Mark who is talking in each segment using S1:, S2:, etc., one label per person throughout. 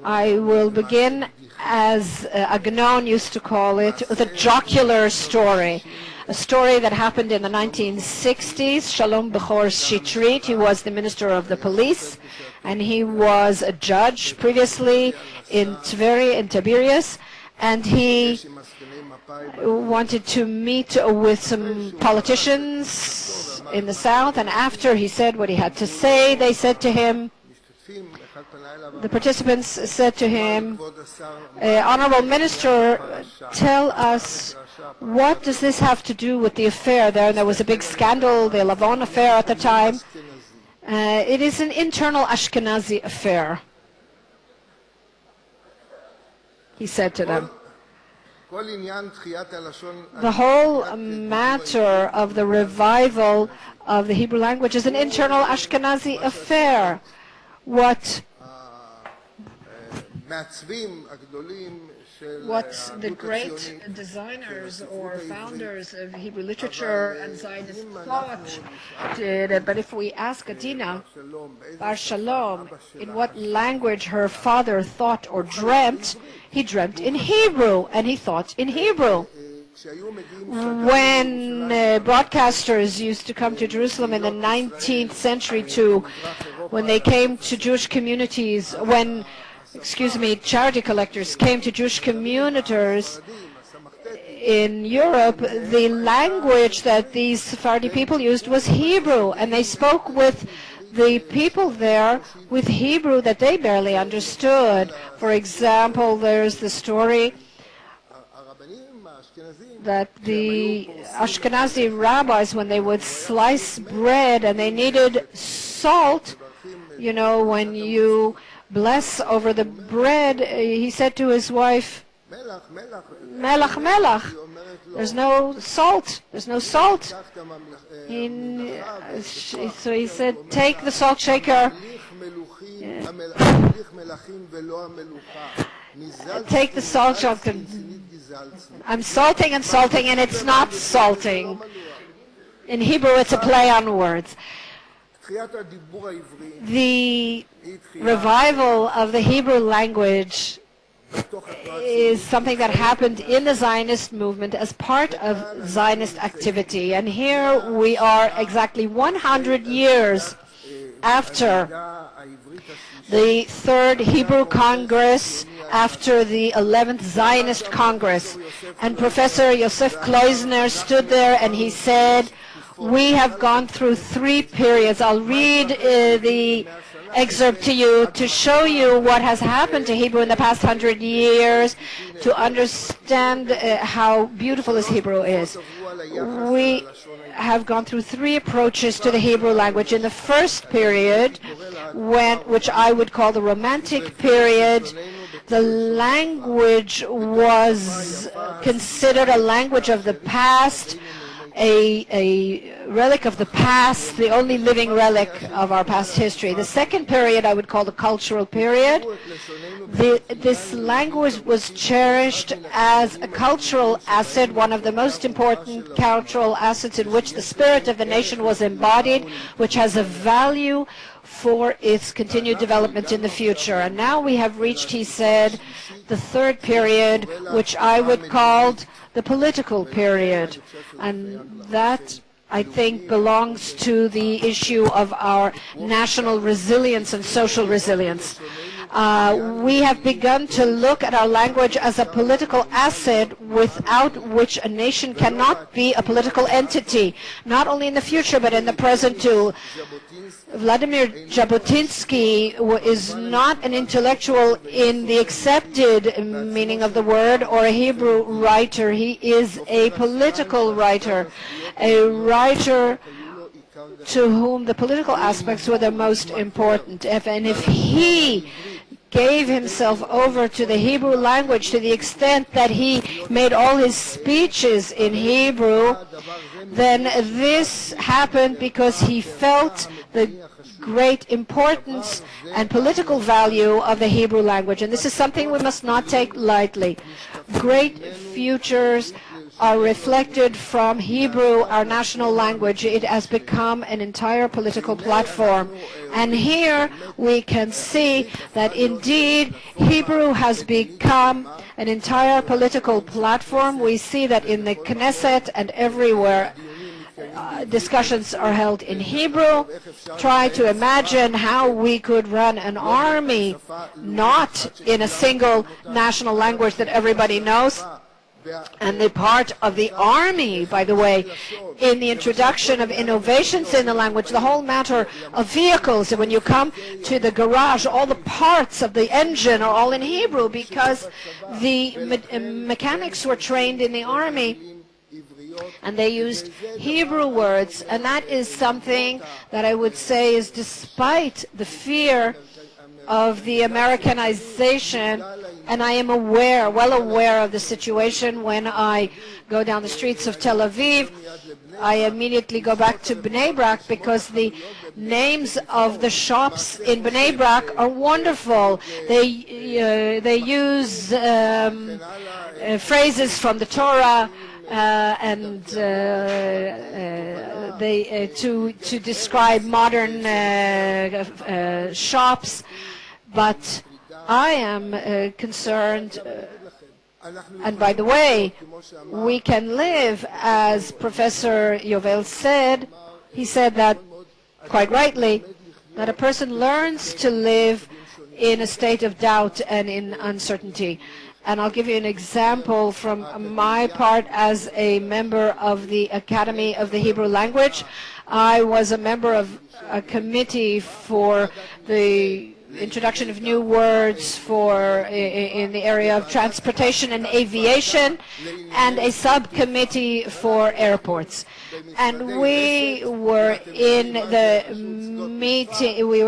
S1: I will begin, as Agnon used to call it, with a jocular story. A story that happened in the 1960s. Shalom Bechor Shitrit, he was the Minister of the Police, and he was a judge previously in Tiberias, and he wanted to meet with some politicians in the south, and after he said what he had to say, they said to him, the participants said to him, Honorable Minister, tell us, what does this have to do with the affair there? And there was a big scandal, the Lavon affair at the time. It is an internal Ashkenazi affair, he said to them. The whole matter of the revival of the Hebrew language is an internal Ashkenazi affair. What the great designers or founders of Hebrew literature and Zionist thought did, but if we ask Adina Bar Shalom in what language her father thought or dreamt, he dreamt in Hebrew, and he thought in Hebrew. When broadcasters used to come to Jerusalem in the 19th century when they came to Jewish communities, charity collectors came to Jewish communities in Europe, the language that these Sephardi people used was Hebrew, and they spoke with the people there with Hebrew that they barely understood. For example, there's the story that the Ashkenazi rabbis, when they would slice bread and they needed salt, when you bless over the bread, he said to his wife, Melach, Melach, there's no salt, So he said, take the salt shaker, take the salt shaker. I'm salting and salting, and it's not salting. In Hebrew, it's a play on words. The revival of the Hebrew language is something that happened in the Zionist movement as part of Zionist activity. And here we are exactly 100 years after the Third Hebrew Congress, after the 11th Zionist Congress. And Professor Yosef Kloisner stood there and he said, we have gone through 3 periods. I'll read the excerpt to you to show you what has happened to Hebrew in the past 100 years, to understand how beautiful this Hebrew is. We have gone through 3 approaches to the Hebrew language. In the first period, which I would call the Romantic period, the language was considered a language of the past, a relic of the past, the only living relic of our past history. The second period I would call the cultural period. This language was cherished as a cultural asset, one of the most important cultural assets in which the spirit of the nation was embodied, which has a value for its continued development in the future. And now we have reached, he said, the third period, which I would call the political period. And that, I think, belongs to the issue of our national resilience and social resilience. We have begun to look at our language as a political asset without which a nation cannot be a political entity, not only in the future but in the present too. Vladimir Jabotinsky is not an intellectual in the accepted meaning of the word or a Hebrew writer. He is a political writer, a writer to whom the political aspects were the most important. And if he gave himself over to the Hebrew language to the extent that he made all his speeches in Hebrew, then this happened because he felt the great importance and political value of the Hebrew language. And this is something we must not take lightly. Great futures are reflected from Hebrew, our national language. It has become an entire political platform. And here we can see that indeed Hebrew has become an entire political platform. We see that in the Knesset and everywhere discussions are held in Hebrew. Try to imagine how we could run an army not in a single national language that everybody knows. And the part of the army, by the way, in the introduction of innovations in the language, the whole matter of vehicles, and when you come to the garage, all the parts of the engine are all in Hebrew because the mechanics were trained in the army and they used Hebrew words. And that is something that I would say is, despite the fear of the Americanization, and I am well aware of the situation. When I go down the streets of Tel Aviv, I immediately go back to Bnei Brak because the names of the shops in Bnei Brak are wonderful. They use phrases from the Torah to describe modern shops. But I am concerned, and by the way, we can live, as Professor Yovel said. He said that, quite rightly, that a person learns to live in a state of doubt and in uncertainty. And I'll give you an example from my part as a member of the Academy of the Hebrew Language. I was a member of a committee for the introduction of new words in the area of transportation and aviation, and a subcommittee for airports. And we were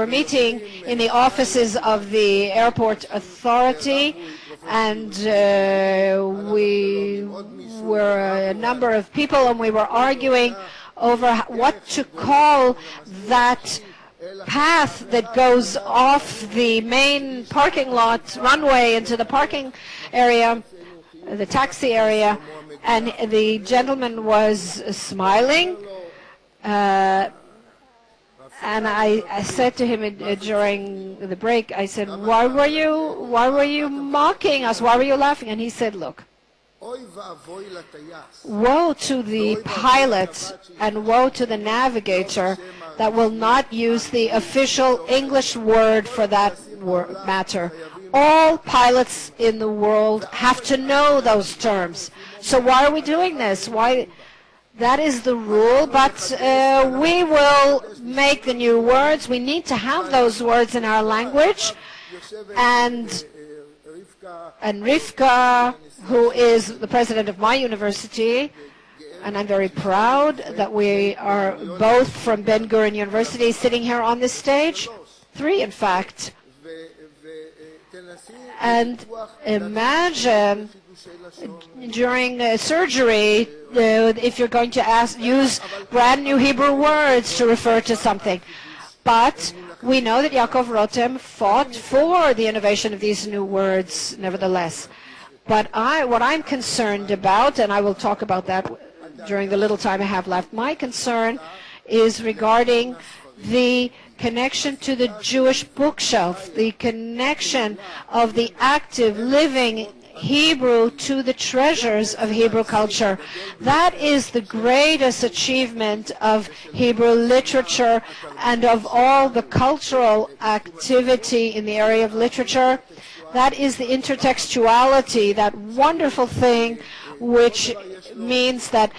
S1: meeting in the offices of the airport authority, and we were a number of people, and we were arguing over what to call that path that goes off the main parking lot runway into the parking area, the taxi area. And the gentleman was smiling, and I said to him during the break, I said, why were you mocking us? Why were you laughing? And he said, look, woe to the pilot and woe to the navigator that will not use the official English word for that matter. All pilots in the world have to know those terms. So why are we doing this? Why? That is the rule, but we will make the new words. We need to have those words in our language. And Rivka, who is the president of my university, and I'm very proud that we are both from Ben Gurion University sitting here on this stage, 3 in fact. And imagine during surgery, if you're going to use brand new Hebrew words to refer to something. But we know that Yaakov Rotem fought for the innovation of these new words, nevertheless. But what I'm concerned about, and I will talk about that during the little time I have left, my concern is regarding the connection to the Jewish bookshelf, the connection of the active, living Hebrew to the treasures of Hebrew culture. That is the greatest achievement of Hebrew literature and of all the cultural activity in the area of literature. That is the intertextuality, that wonderful thing which means that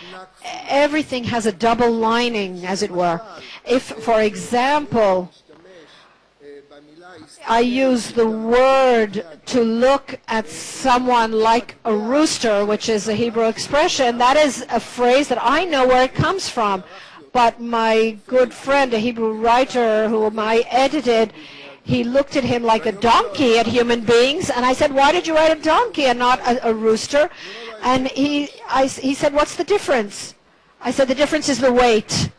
S1: everything has a double lining, as it were. If, for example, I use the word to look at someone like a rooster, which is a Hebrew expression, that is a phrase that I know where it comes from. But my good friend, a Hebrew writer whom I edited, he looked at him like a donkey at human beings, and I said, why did you write a donkey and not a rooster? And he said, what's the difference? I said, the difference is the weight.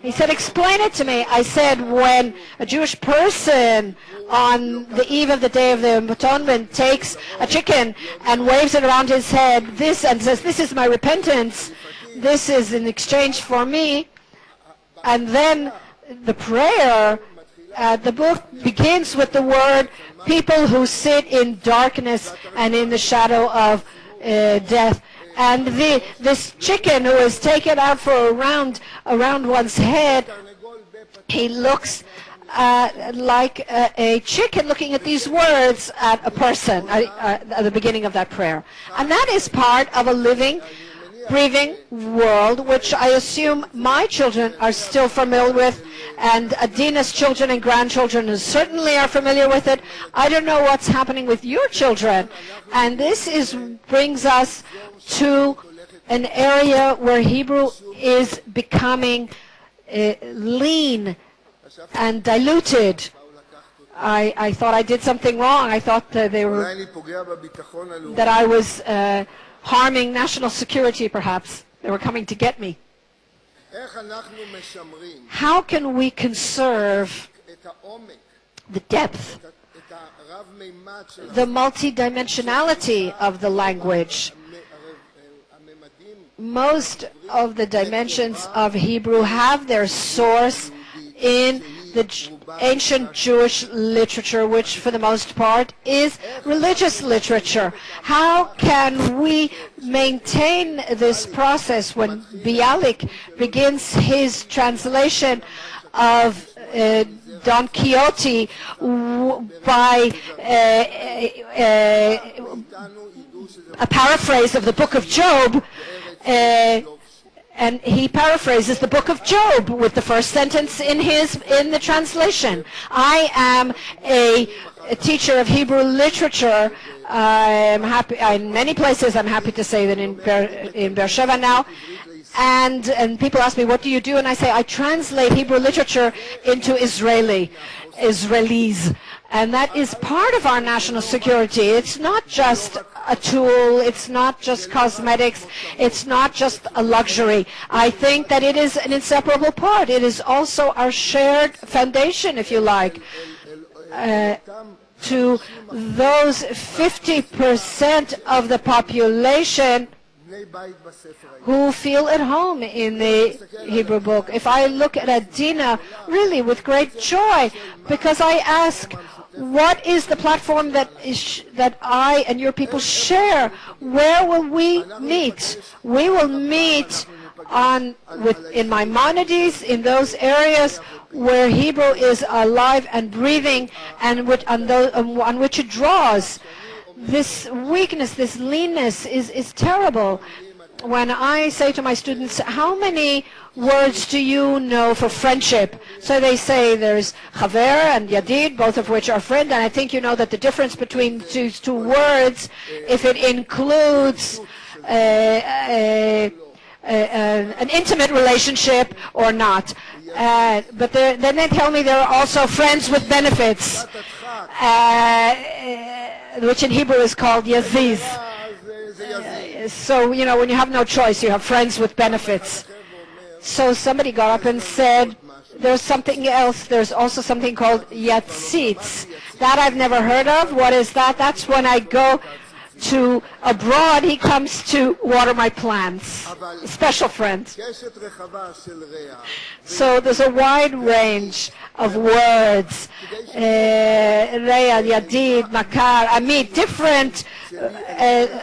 S1: He said, explain it to me. I said, when a Jewish person on the eve of the Day of the Atonement takes a chicken and waves it around his head, and says, this is my repentance, this is in exchange for me, and then the prayer, the book begins with the word, people who sit in darkness and in the shadow of death. And this chicken who is taken out for a round around one's head, he looks like a chicken looking at these words at a person at the beginning of that prayer. And that is part of a living, breathing world, which I assume my children are still familiar with, and Adina's children and grandchildren certainly are familiar with it. I don't know what's happening with your children. And this brings us to an area where Hebrew is becoming lean and diluted. I thought I did something wrong. I thought that I was harming national security, perhaps. They were coming to get me. How can we conserve the depth, the multidimensionality of the language? Most of the dimensions of Hebrew have their source in the ancient Jewish literature, which for the most part is religious literature. How can we maintain this process when Bialik begins his translation of Don Quixote by a paraphrase of the book of Job? And he paraphrases the book of Job with the first sentence in the translation. I am a teacher of Hebrew literature. I'm happy in many places. I'm happy to say that in Beersheba now. And people ask me, what do you do? And I say, I translate Hebrew literature into Israelis. And that is part of our national security. It's not just a tool, it's not just cosmetics, it's not just a luxury. I think that it is an inseparable part. It is also our shared foundation, if you like, to those 50% of the population who feel at home in the Hebrew book. If I look at Adina, really with great joy, because I ask, what is the platform that I and your people share? Where will we meet? We will meet in Maimonides, in those areas where Hebrew is alive and breathing, and on which it draws. This weakness, this leanness is terrible. When I say to my students, how many words do you know for friendship? So they say there's Chaver and Yadid, both of which are friend, and I think you know that the difference between these two words, if it includes an intimate relationship or not. But then they tell me there are also friends with benefits, which in Hebrew is called Yaziz. So, when you have no choice, you have friends with benefits. So somebody got up and said, there's something else. There's also something called Yatzitz. That I've never heard of. What is that? That's when I go to abroad, he comes to water my plants. A special friend. So there's a wide range of words. Real, Yadid, Makar, Amit, different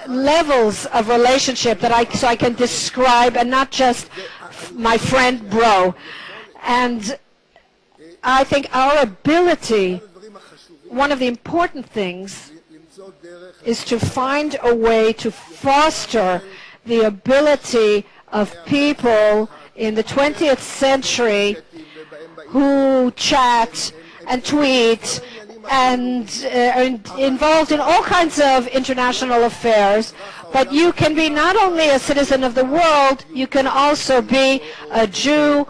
S1: levels of relationship so I can describe, and not just my friend bro. And I think our ability, one of the important things, is to find a way to foster the ability of people in the 20th century who chat and tweet and are involved in all kinds of international affairs. But you can be not only a citizen of the world, you can also be a Jew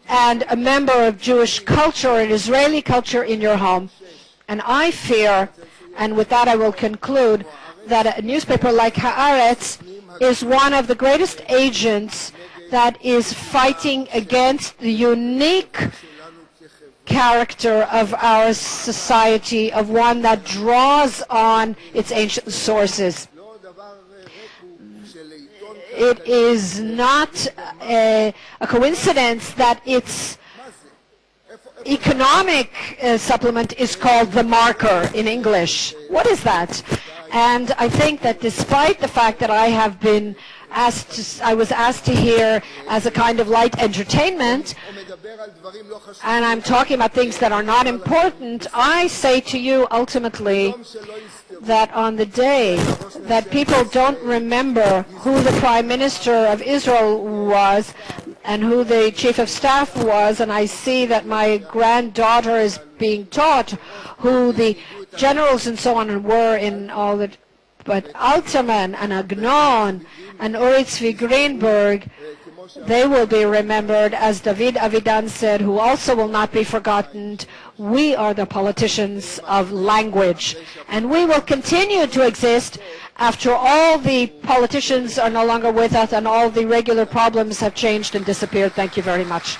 S1: and a member of Jewish culture and Israeli culture in your home. And I fear, and with that I will conclude, that a newspaper like Haaretz is one of the greatest agents that is fighting against the unique character of our society, of one that draws on its ancient sources. It is not a coincidence that its economic supplement is called The Marker in English. What is that? And I think that despite the fact that I have been I was asked to hear as a kind of light entertainment, and I'm talking about things that are not important, I say to you ultimately that on the day that people don't remember who the Prime Minister of Israel was and who the Chief of Staff was, and I see that my granddaughter is being taught who the generals and so on were in all the, but Altman and Agnon and Uri Tzvi Greenberg, they will be remembered, as David Avidan said, who also will not be forgotten. We are the politicians of language, and we will continue to exist after all the politicians are no longer with us and all the regular problems have changed and disappeared. Thank you very much.